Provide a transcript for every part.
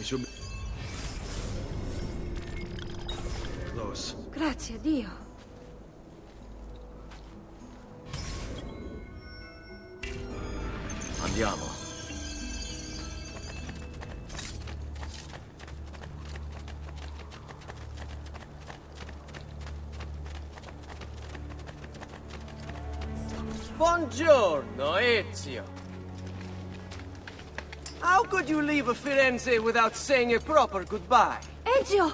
We should be close. Grazie a Dio. Andiamo. Buongiorno, Ezio. How could you leave Firenze without saying a proper goodbye? Ezio!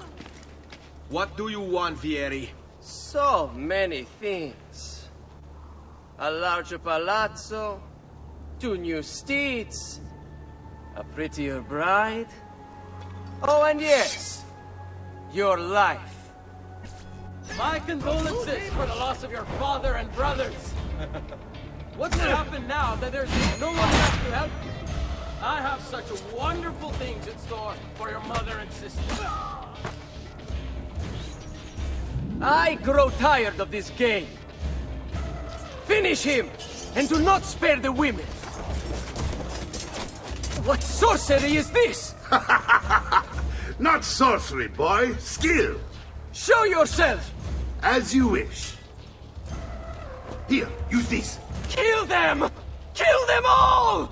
What do you want, Vieri? So many things. A larger palazzo, 2 new steeds, a prettier bride. Oh, and yes, your life. My condolences for the loss of your father and brothers. What will happen now that there's no one left to help you? I have such wonderful things in store for your mother and sister. I grow tired of this game. Finish him, and do not spare the women. What sorcery is this? Not sorcery, boy. Skill. Show yourself! As you wish. Here, use this. Kill them! Kill them all!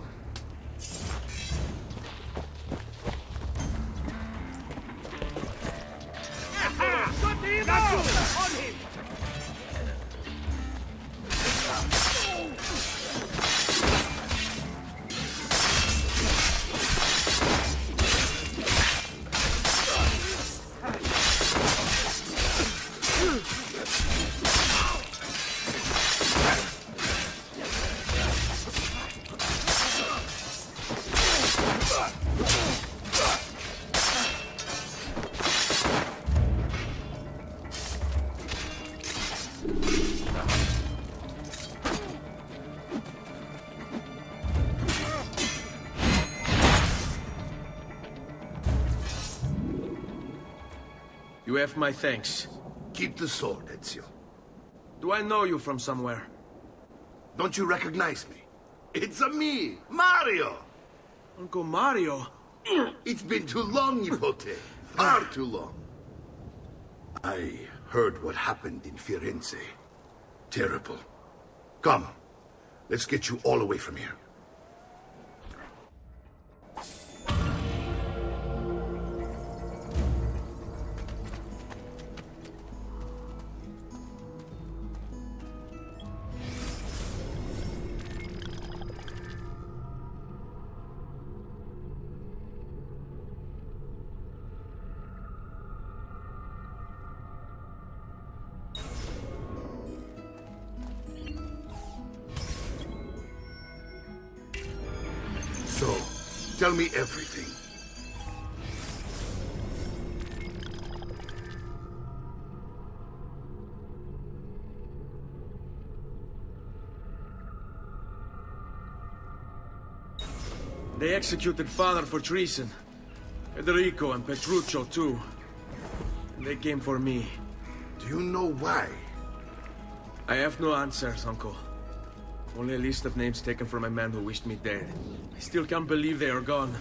You have my thanks. Keep the sword, Ezio. Do I know you from somewhere? Don't you recognize me? It's a me, Mario! Uncle Mario? It's been too long, Nipote. Far too long. I heard what happened in Firenze. Terrible. Come, let's get you all away from here. So, tell me everything. They executed father for treason. Federico and Petruccio, too. And they came for me. Do you know why? I have no answers, Uncle. Only a list of names taken from a man who wished me dead. I still can't believe they are gone.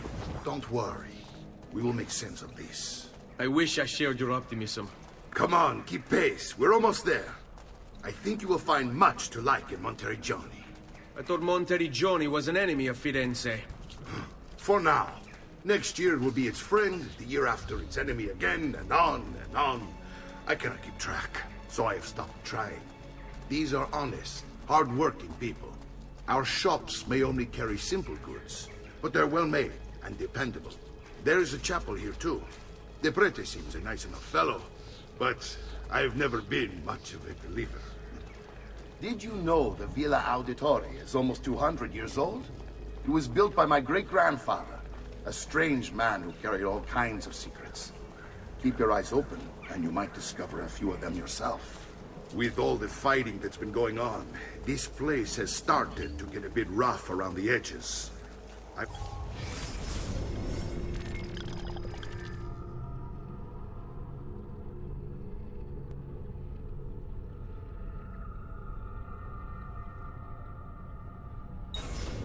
Don't worry. We will make sense of this. I wish I shared your optimism. Come on, keep pace. We're almost there. I think you will find much to like in Monteriggioni. I thought Monteriggioni was an enemy of Firenze. For now. Next year it will be its friend, the year after its enemy again, and on and on. I cannot keep track, so I have stopped trying. These are honest, hard-working people. Our shops may only carry simple goods, but they're well-made and dependable. There is a chapel here, too. The prete seems a nice enough fellow, but I've never been much of a believer. Did you know the Villa Auditore is almost 200 years old? It was built by my great-grandfather, a strange man who carried all kinds of secrets. Keep your eyes open, and you might discover a few of them yourself. With all the fighting that's been going on, this place has started to get a bit rough around the edges.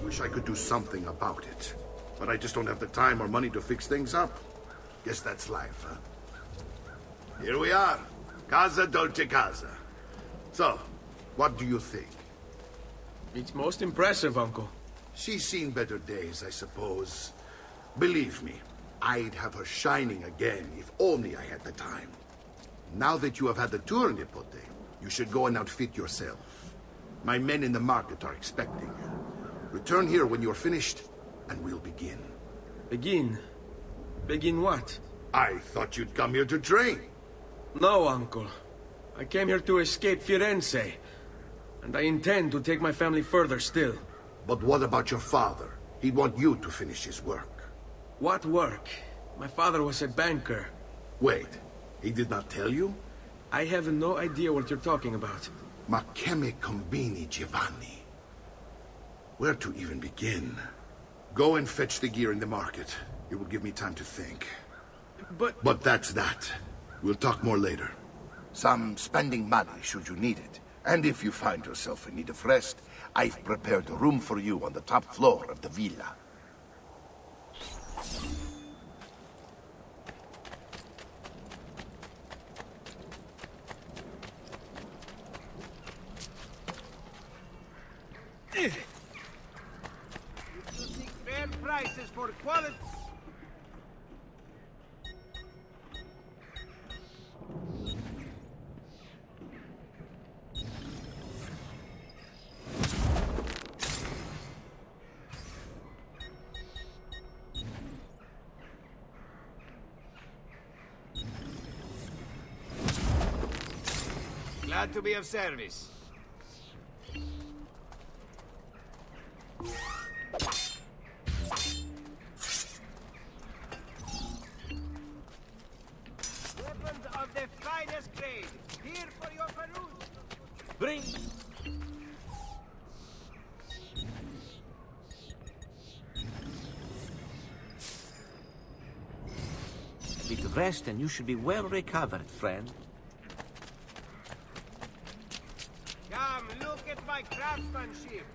Wish I could do something about it, but I just don't have the time or money to fix things up. Guess that's life, huh? Here we are. Casa Dolce Casa. So, what do you think? It's most impressive, Uncle. She's seen better days, I suppose. Believe me, I'd have her shining again if only I had the time. Now that you have had the tour, Nipote, you should go and outfit yourself. My men in the market are expecting you. Return here when you're finished, and we'll begin. Begin? Begin what? I thought you'd come here to train. No, Uncle. I came here to escape Firenze. And I intend to take my family further still. But what about your father? He'd want you to finish his work. What work? My father was a banker. Wait, he did not tell you? I have no idea what you're talking about. Ma che me combini, Giovanni? Where to even begin? Go and fetch the gear in the market. It will give me time to think. But that's that. We'll talk more later. Some spending money should you need it. And if you find yourself in need of rest, I've prepared a room for you on the top floor of the villa. You seek fair prices for quality. Glad to be of service. Weapons of the finest grade, here for your peruse. Bring. Bit of rest and you should be well recovered, friend. Come, look at my craftsmanship.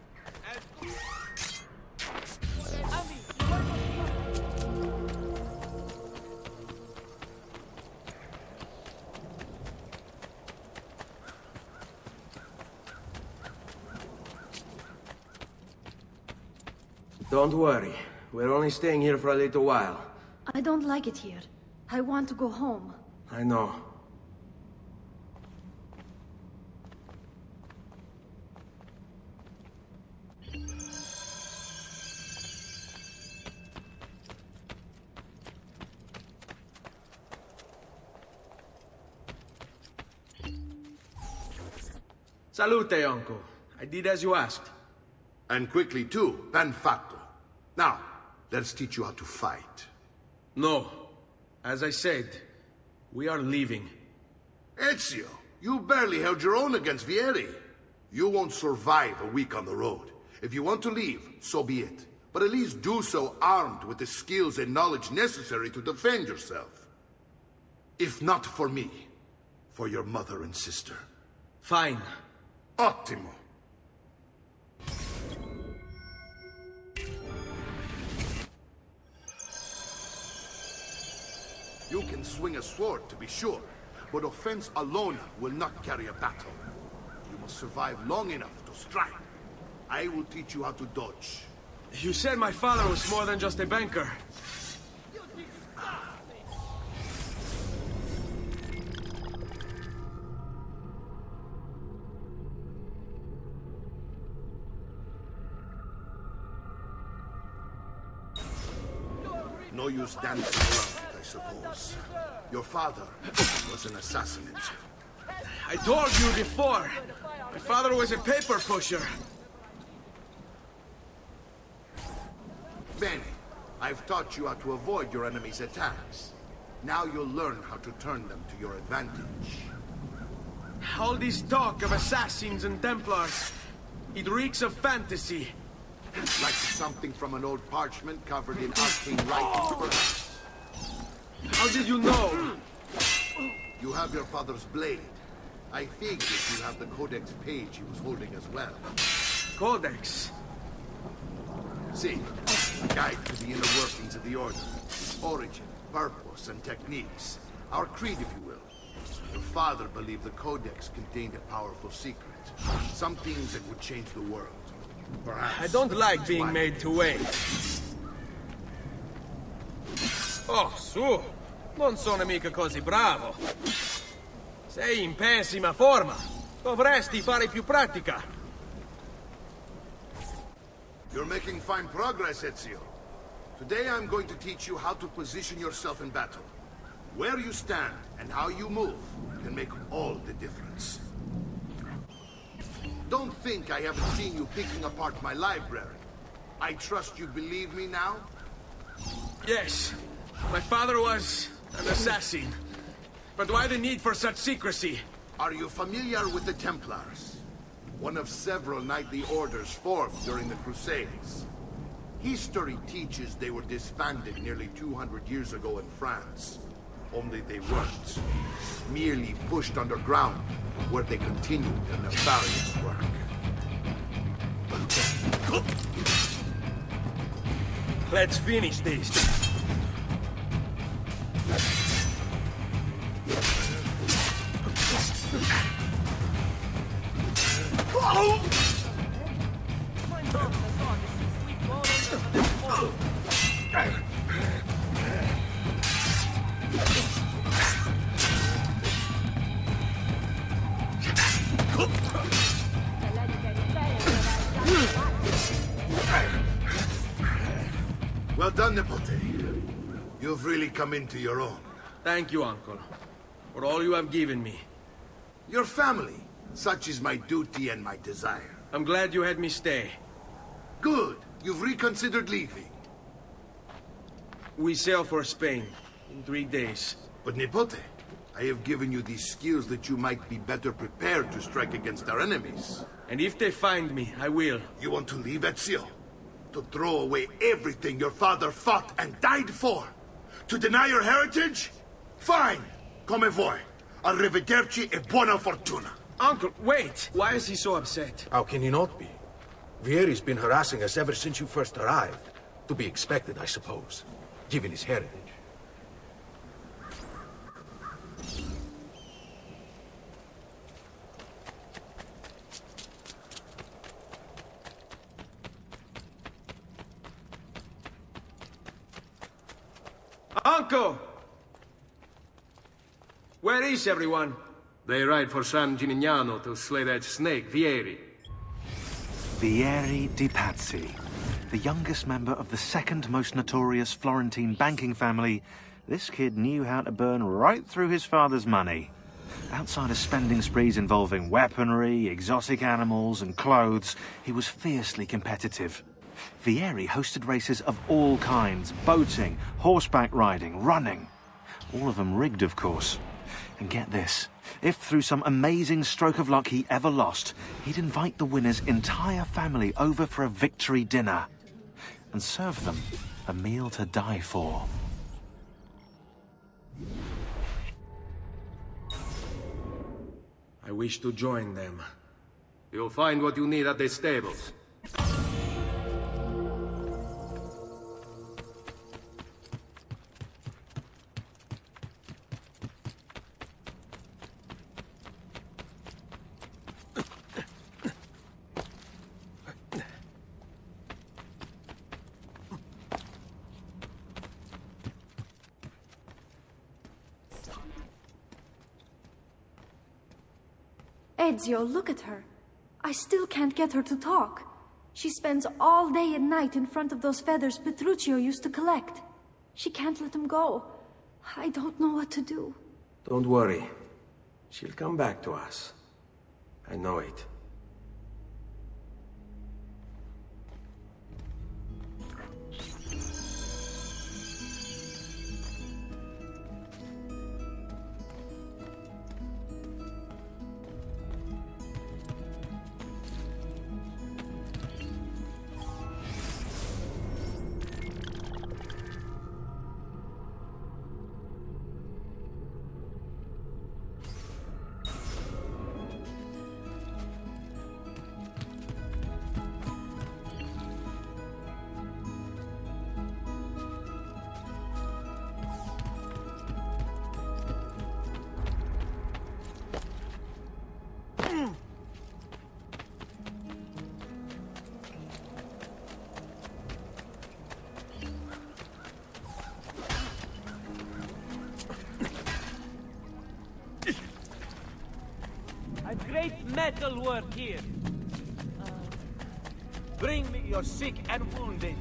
Don't worry. We're only staying here for a little while. I don't like it here. I want to go home. I know. Salute, Uncle. I did as you asked. And quickly too, ben fatto. Now, let's teach you how to fight. No. As I said, we are leaving. Ezio, you barely held your own against Vieri. You won't survive a week on the road. If you want to leave, so be it. But at least do so armed with the skills and knowledge necessary to defend yourself. If not for me, for your mother and sister. Fine. Ottimo. You can swing a sword, to be sure, but offense alone will not carry a battle. You must survive long enough to strike. I will teach you how to dodge. You said my father was more than just a banker. No use dancing around it, I suppose. Your father was an assassin himself. I told you before. My father was a paper pusher. Bene, I've taught you how to avoid your enemy's attacks. Now you'll learn how to turn them to your advantage. All this talk of assassins and Templars, it reeks of fantasy. Like something from an old parchment covered in arcane writing, perhaps. How did you know? You have your father's blade. I figured you have the codex page he was holding as well. Codex? See, a guide to the inner workings of the Order, its origin, purpose and techniques. Our creed, if you will. Your father believed the Codex contained a powerful secret. Some things that would change the world. Perhaps. I don't like that's being why- made to wait. Oh, su! Non sono mica così bravo. Sei in pessima forma. Dovresti fare più pratica. You're making fine progress, Ezio. Today I'm going to teach you how to position yourself in battle. Where you stand and how you move can make all the difference. Don't think I haven't seen you picking apart my library. I trust you believe me now? Yes, my father was an assassin. But why the need for such secrecy? Are you familiar with the Templars? One of several knightly orders formed during the Crusades. History teaches they were disbanded nearly 200 years ago in France. Only they weren't. Merely pushed underground, where they continued their nefarious work. Let's finish this. Well done, Nipote. You've really come into your own. Thank you, Uncle, for all you have given me. Your family. Such is my duty and my desire. I'm glad you had me stay. Good. You've reconsidered leaving. We sail for Spain in 3 days. But Nipote, I have given you these skills that you might be better prepared to strike against our enemies. And if they find me, I will. You want to leave, Ezio? To throw away everything your father fought and died for? To deny your heritage? Fine. Come vuoi. Arrivederci e buona fortuna. Uncle, wait! Why is he so upset? How can he not be? Vieri's been harassing us ever since you first arrived. To be expected, I suppose, given his heritage. Uncle! Where is everyone? They ride for San Gimignano to slay that snake, Vieri. Vieri di Pazzi, the youngest member of the second most notorious Florentine banking family, this kid knew how to burn right through his father's money. Outside of spending sprees involving weaponry, exotic animals, and clothes, he was fiercely competitive. Vieri hosted races of all kinds, boating, horseback riding, running. All of them rigged, of course. And get this, if through some amazing stroke of luck he ever lost, he'd invite the winner's entire family over for a victory dinner and serve them a meal to die for. I wish to join them. You'll find what you need at the stables. Ezio, look at her. I still can't get her to talk. She spends all day and night in front of those feathers Petruchio used to collect. She can't let them go. I don't know what to do. Don't worry. She'll come back to us. I know it. metal work here. Bring me your sick and wounded.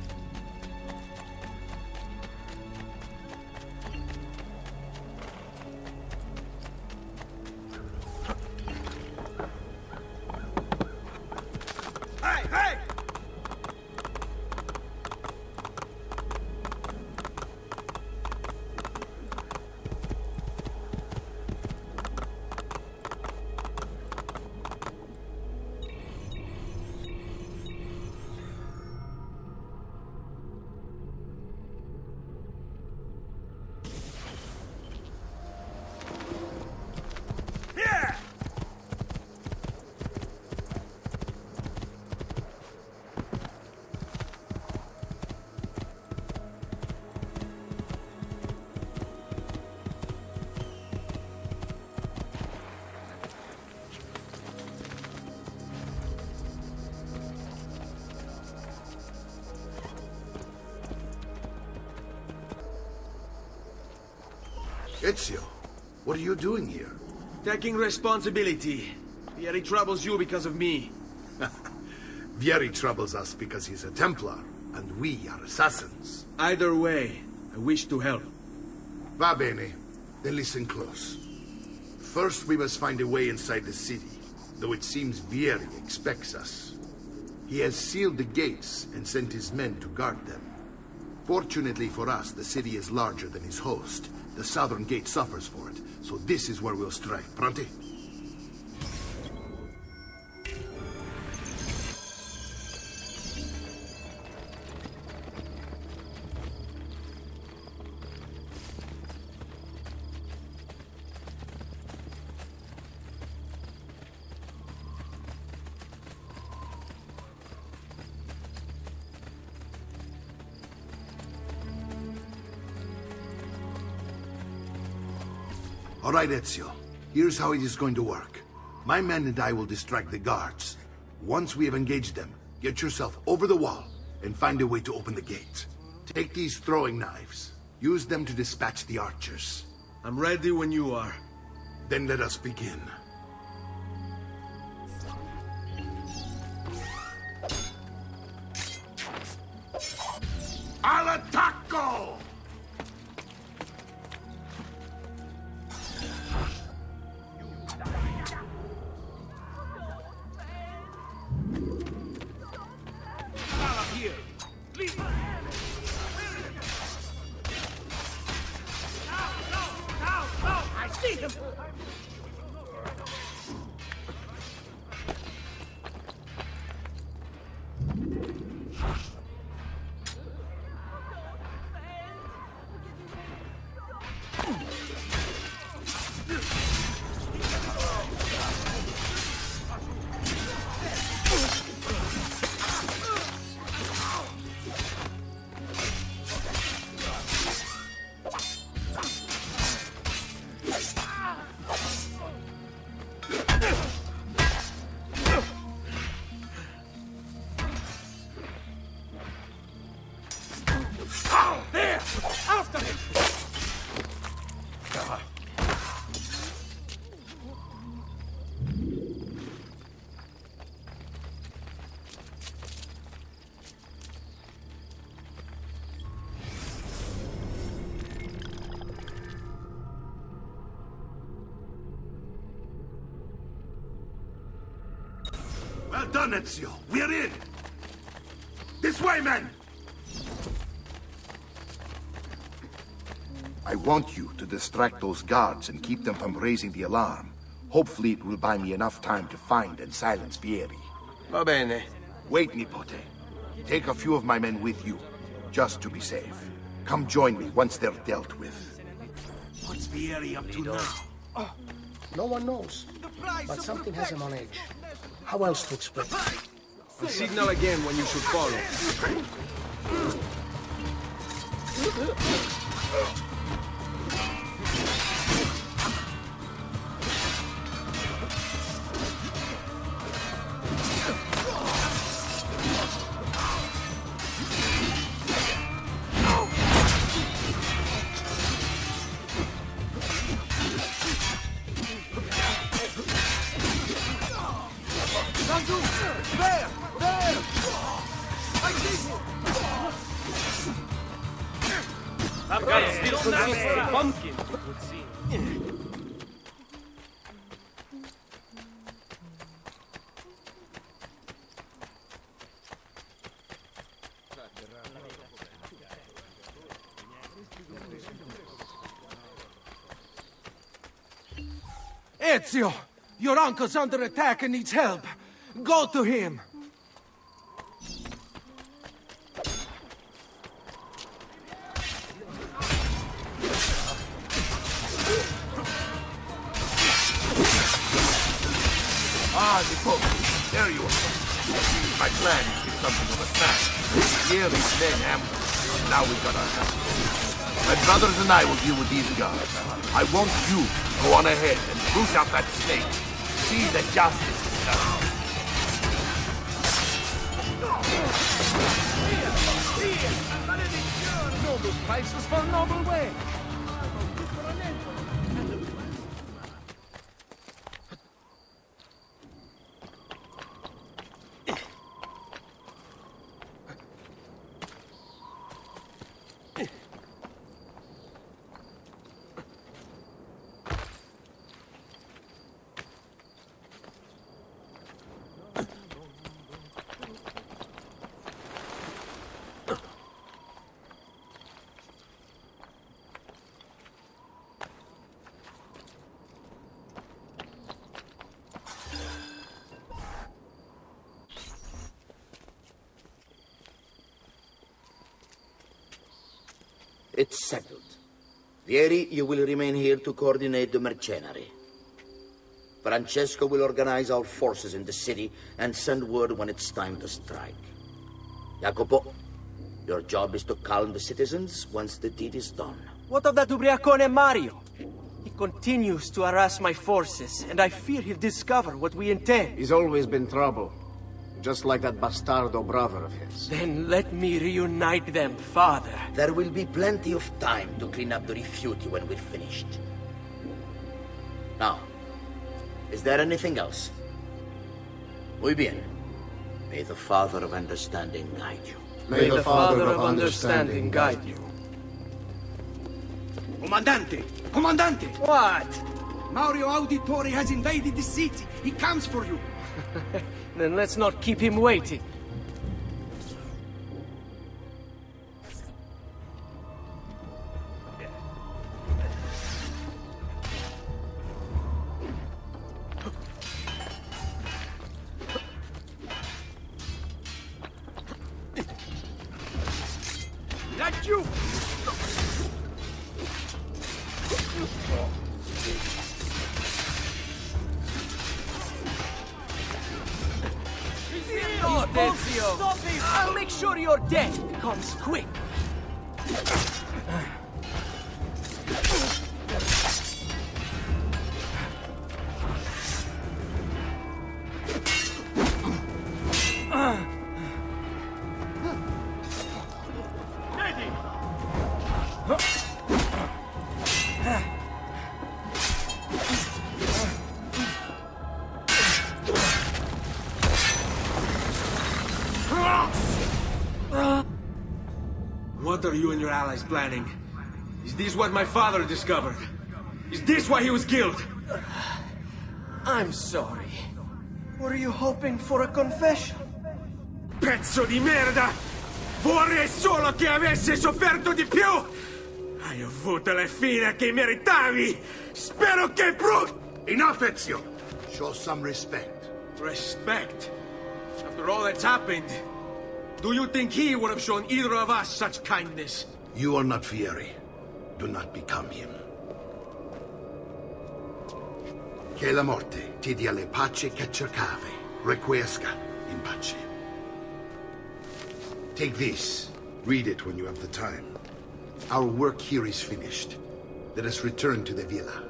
Hey, hey! Yeah! Ezio, what are you doing here? Taking responsibility. Vieri troubles you because of me. Vieri troubles us because he's a Templar, and we are assassins. Either way, I wish to help. Va bene. Then listen close. First, we must find a way inside the city, though it seems Vieri expects us. He has sealed the gates and sent his men to guard them. Fortunately for us, the city is larger than his host. The southern gate suffers for it, so this is where we'll strike. Pronti? All right, Ezio. Here's how it is going to work. My men and I will distract the guards. Once we have engaged them, get yourself over the wall and find a way to open the gate. Take these throwing knives. Use them to dispatch the archers. I'm ready when you are. Then let us begin. Al attacco! Well done, Ezio. We're in. This way, men! I want you to distract those guards and keep them from raising the alarm. Hopefully it will buy me enough time to find and silence Vieri. Va bene. Wait, Nipote. Take a few of my men with you, just to be safe. Come join me once they're dealt with. What's Vieri up to now? No one knows, but something has him on edge. How else to explain? I'll signal again when you should follow. Gotta steal some roasted pumpkin. Ezio! Your uncle's under attack and needs help. Go to him! Ah, Nico, there you are. My plan is to get something of a snack. Here is then ambushed. Now we got our hands. My brothers and I will deal with these guards. I want you to go on ahead and root out that snake. See that justice is done. Noble prices for noble way. It's settled. Vieri, you will remain here to coordinate the mercenary. Francesco will organize our forces in the city and send word when it's time to strike. Jacopo, your job is to calm the citizens once the deed is done. What of that Ubriacone Mario? He continues to harass my forces, and I fear he'll discover what we intend. He's always been trouble. Just like that bastardo brother of his. Then let me reunite them, father. There will be plenty of time to clean up the refuti when we're finished. Now, is there anything else? Muy bien. May the Father of Understanding guide you. May the Father of Understanding guide you. Comandante! Comandante! What? Mario Auditore has invaded the city. He comes for you. Then let's not keep him waiting. Not you! Ezio! Stop him! I'll make sure your death comes quick. What are you and your allies planning? Is this what my father discovered? Is this why he was killed? I'm sorry. Were you hoping for a confession? Pezzo di merda! Vorrei solo che avesse sofferto di più! Hai avuto la fine che meritavi! Spero che Enough, Ezio! Show some respect. Respect? After all that's happened, do you think he would have shown either of us such kindness? You are not Fieri. Do not become him. Che la morte ti dia le pace che cercavi. Requiescat in pace. Take this. Read it when you have the time. Our work here is finished. Let us return to the villa.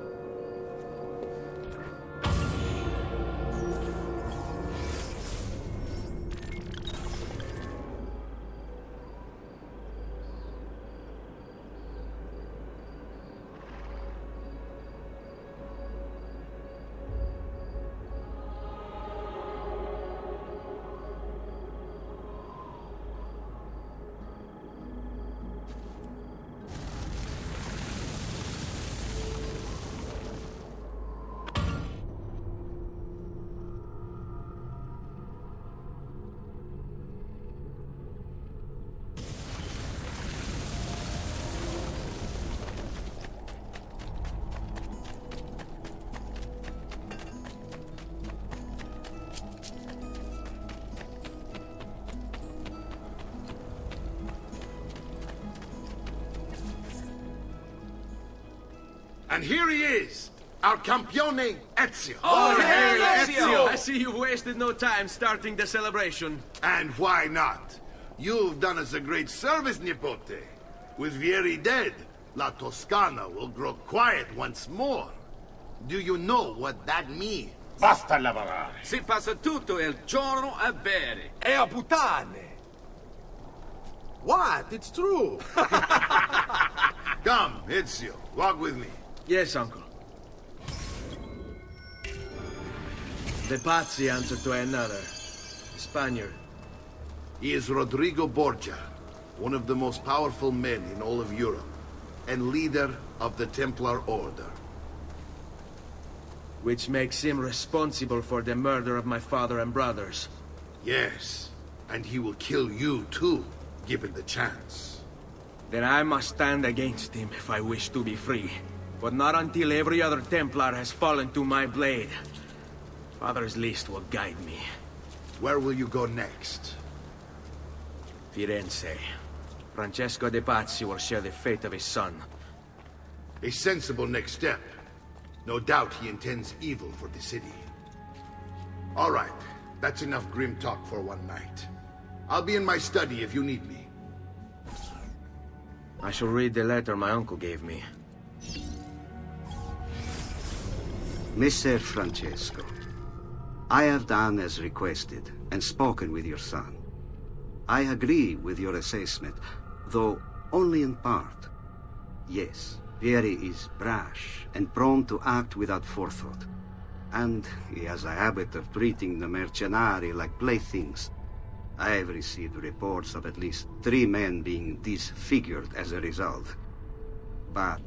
And here he is, our campione Ezio. Oh, hail Ezio! I see you've wasted no time starting the celebration. And why not? You've done us a great service, Nipote. With Vieri dead, La Toscana will grow quiet once more. Do you know what that means? Basta lavorare. Si passa tutto il giorno a bere. E a puttane. What? It's true. Come, Ezio, walk with me. Yes, uncle. The Pazzi answer to another. Spaniard. He is Rodrigo Borgia, one of the most powerful men in all of Europe, and leader of the Templar Order. Which makes him responsible for the murder of my father and brothers. Yes, and he will kill you too, given the chance. Then I must stand against him if I wish to be free. But not until every other Templar has fallen to my blade. Father's list will guide me. Where will you go next? Firenze. Francesco de Pazzi will share the fate of his son. A sensible next step. No doubt he intends evil for the city. All right, that's enough grim talk for one night. I'll be in my study if you need me. I shall read the letter my uncle gave me. Messer Francesco, I have done as requested and spoken with your son. I agree with your assessment, though only in part. Yes, Vieri is brash and prone to act without forethought. And he has a habit of treating the mercenari like playthings. I have received reports of at least 3 men being disfigured as a result. But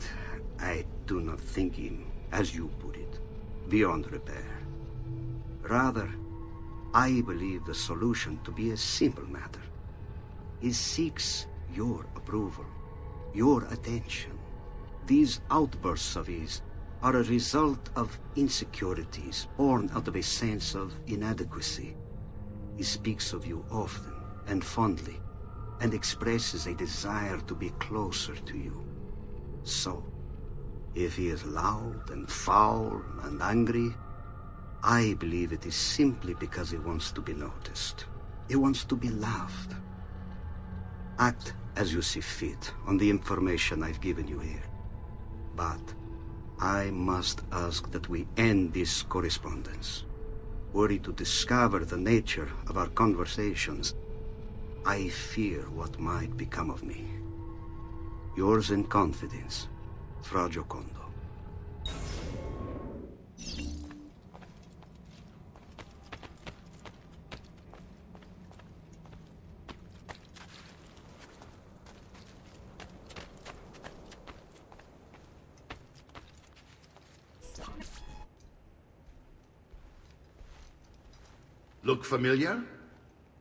I do not think him, as you put it, beyond repair. Rather, I believe the solution to be a simple matter. He seeks your approval, your attention. These outbursts of his are a result of insecurities born out of a sense of inadequacy. He speaks of you often and fondly, and expresses a desire to be closer to you. So, if he is loud and foul and angry, I believe it is simply because he wants to be noticed. He wants to be loved. Act as you see fit on the information I've given you here. But I must ask that we end this correspondence. Were he to discover the nature of our conversations, I fear what might become of me. Yours in confidence, Fra Giocondo. Look familiar?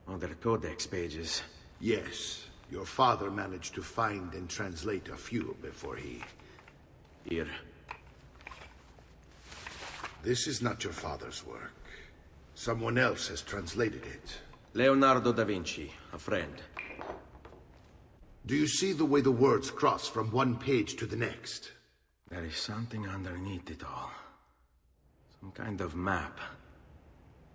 Oh, they're codex pages. Yes. Your father managed to find and translate a few before he... Here. This is not your father's work. Someone else has translated it. Leonardo da Vinci, a friend. Do you see the way the words cross from one page to the next? There is something underneath it all. Some kind of map.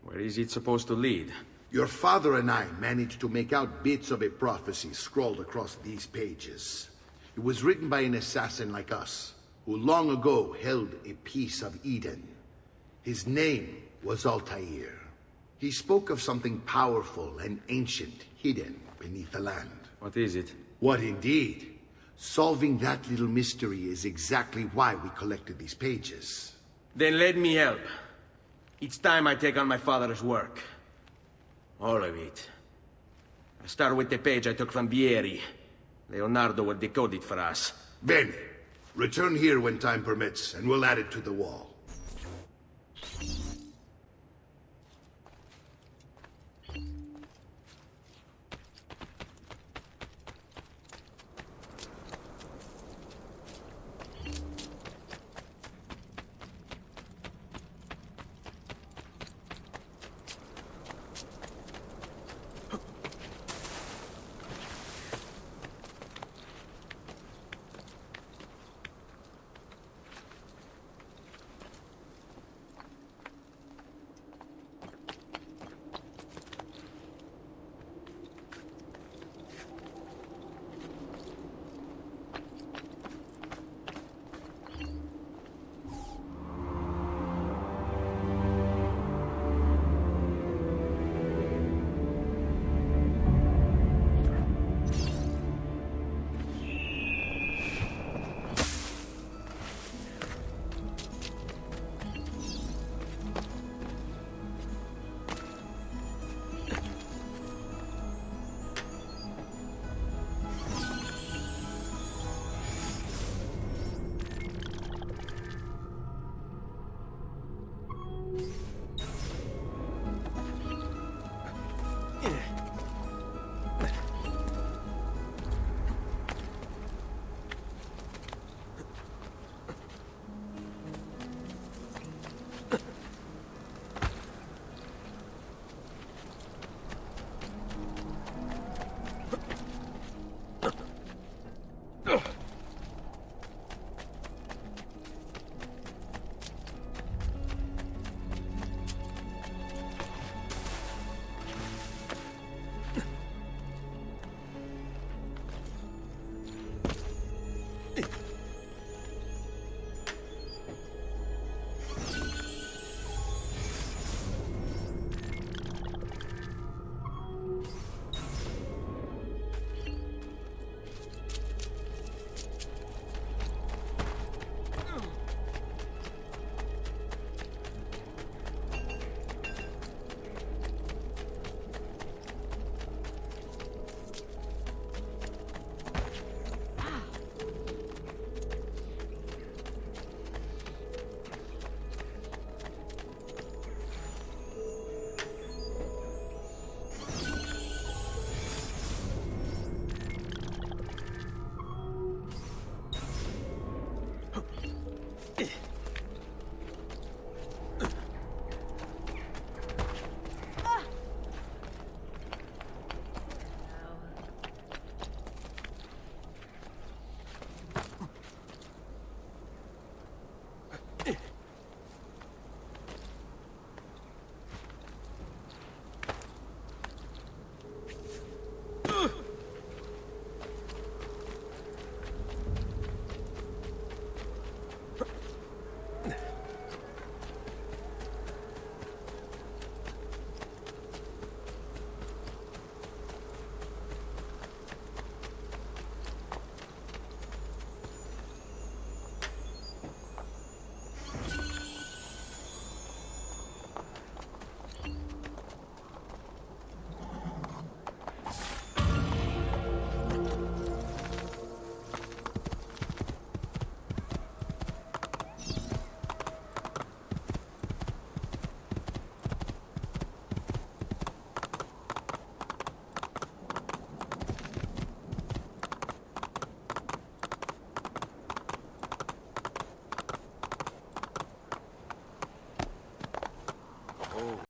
Where is it supposed to lead? Your father and I managed to make out bits of a prophecy scrawled across these pages. It was written by an assassin like us, who long ago held a piece of Eden. His name was Altair. He spoke of something powerful and ancient hidden beneath the land. What is it? What indeed? Solving that little mystery is exactly why we collected these pages. Then let me help. It's time I take on my father's work. All of it. I start with the page I took from Vieri. Leonardo will decode it for us. Bene. Return here when time permits, and we'll add it to the wall. Oh.